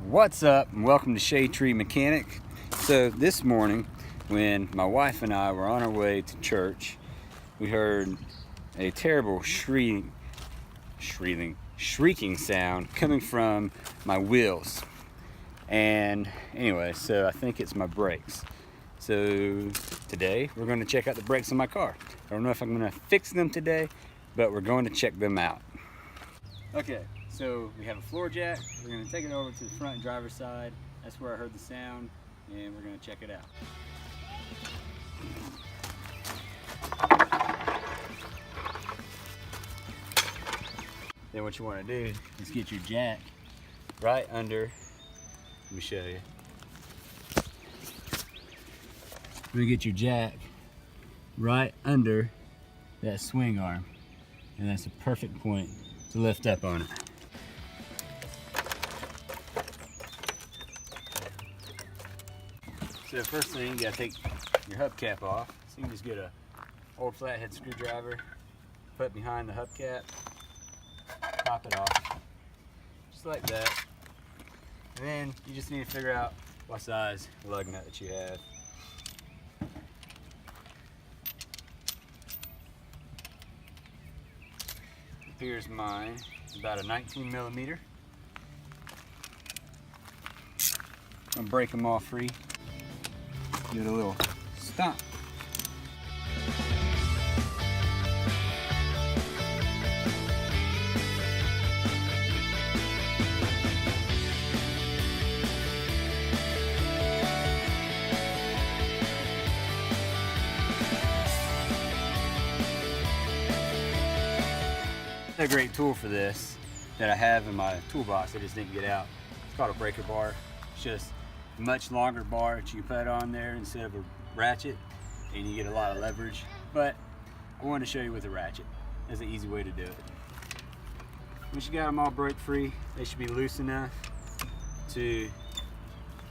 What's up, and welcome to Shade Tree Mechanic. So this morning when my wife and I were on our way to church, we heard a terrible shrieking sound coming from my wheels. And anyway, so I think it's my brakes. So today we're going to check out the brakes on my car. I don't know if I'm going to fix them today, but we're going to check them out. Okay, so we have a floor jack. We're going to take it over to the front driver's side. That's where I heard the sound, and we're going to check it out. Then what you want to do is get your jack right under. Let me show you. You're going to get your jack right under that swing arm, and that's a perfect point to lift up on it. So first thing, you gotta take your hubcap off. So you can just get a old flathead screwdriver, put it behind the hubcap, pop it off, just like that. And then you just need to figure out what size lug nut that you have. Here's mine. It's about a 19 millimeter. I'm gonna break them all free. Give it a little stomp. A great tool for this that I have in my toolbox I just didn't get out. It's called a breaker bar. It's just a much longer bar that you put on there instead of a ratchet, and you get a lot of leverage. But I wanted to show you with a ratchet. That's an easy way to do it. Once you got them all break free, they should be loose enough to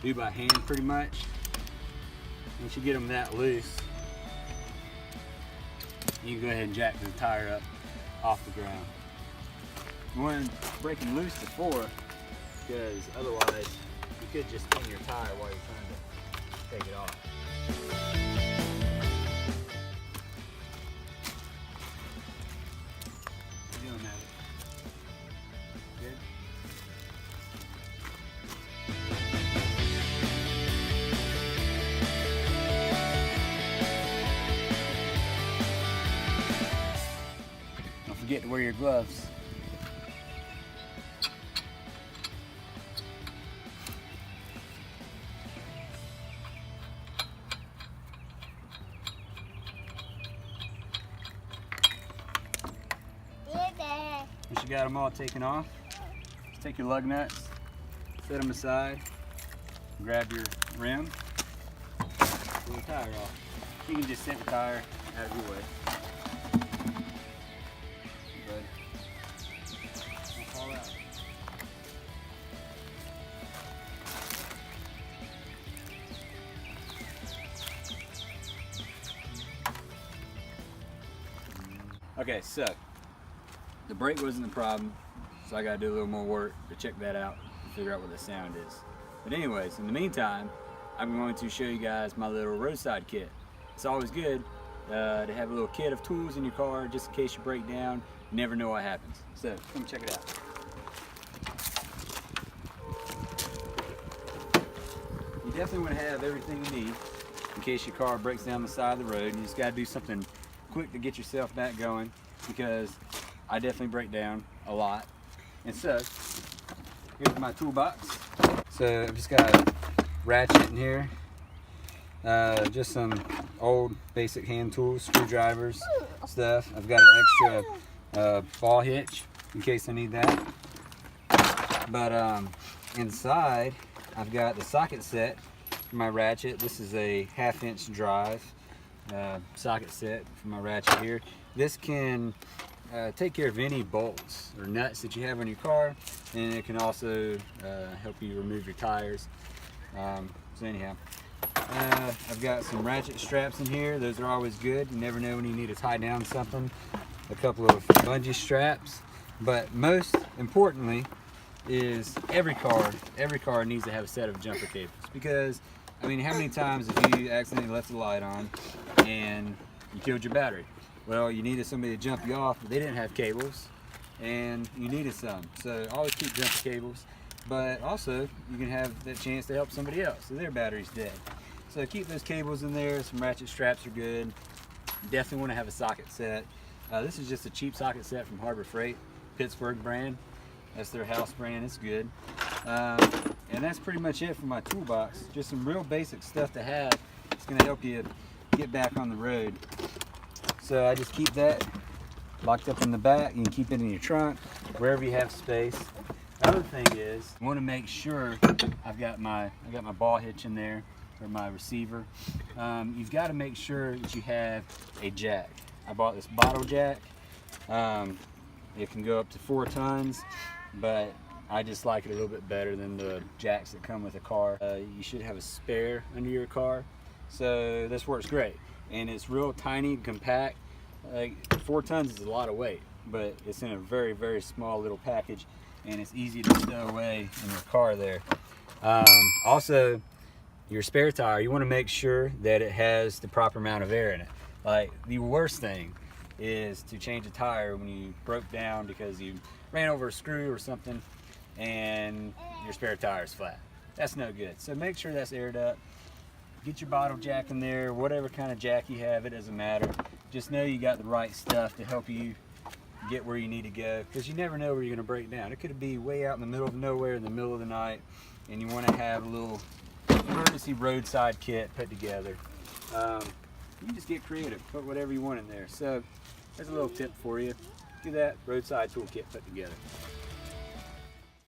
do by hand pretty much. Once you get them that loose, you can go ahead and jack the tire up off the ground. You want to break them loose before, because otherwise you could just spin your tire while you're trying to take it off. How you doing, Maddie? Good? Don't forget to wear your gloves. Once you got them all taken off, just take your lug nuts, set them aside, grab your rim, pull the tire off. You can just set the tire out of your way. Good. Don't fall out. Okay, so the brake wasn't the problem, so I gotta do a little more work to check that out and figure out what the sound is. But anyways, in the meantime, I'm going to show you guys my little roadside kit. It's always good to have a little kit of tools in your car just in case you break down. You never know what happens. So come check it out. You definitely want to have everything you need in case your car breaks down the side of the road. You just gotta do something quick to get yourself back going, because I definitely break down a lot. And so, here's my toolbox. So I've just got a ratchet in here, just some old basic hand tools, screwdrivers, stuff. I've got an extra ball hitch in case I need that. But inside, I've got the socket set for my ratchet. This is a 1/2 inch drive socket set for my ratchet here. This can take care of any bolts or nuts that you have on your car, and it can also help you remove your tires. So anyhow, I've got some ratchet straps in here. Those are always good. You never know when you need to tie down something. A couple of bungee straps, but most importantly, is every car needs to have a set of jumper cables, because I mean, how many times have you accidentally left the light on and you killed your battery? Well, you needed somebody to jump you off, but they didn't have cables and you needed some. So always keep jumper cables, but also you can have that chance to help somebody else so their battery's dead. So keep those cables in there. Some ratchet straps are good. You definitely want to have a socket set. This is just a cheap socket set from Harbor Freight, Pittsburgh brand. That's their house brand. It's good. And that's pretty much it for my toolbox. Just some real basic stuff to have. It's going to help you get back on the road. So I just keep that locked up in the back. You can keep it in your trunk, wherever you have space. The other thing is, I want to make sure I've got my ball hitch in there, or my receiver. You've got to make sure that you have a jack. I bought this bottle jack. It can go up to 4 tons, but I just like it a little bit better than the jacks that come with a car. You should have a spare under your car, so this works great. And it's real tiny and compact. Like 4 tons is a lot of weight, but it's in a very, very small little package, and it's easy to stow away in your car there. Also, your spare tire, you want to make sure that it has the proper amount of air in it. Like, the worst thing is to change a tire when you broke down because you ran over a screw or something and your spare tire is flat. That's no good. So make sure that's aired up. Get your bottle jack in there, whatever kind of jack you have, it doesn't matter. Just know you got the right stuff to help you get where you need to go, because you never know where you're going to break down. It could be way out in the middle of nowhere in the middle of the night, and you want to have a little emergency roadside kit put together. You can just get creative, put whatever you want in there. So there's a little tip for you. Do that roadside toolkit put together.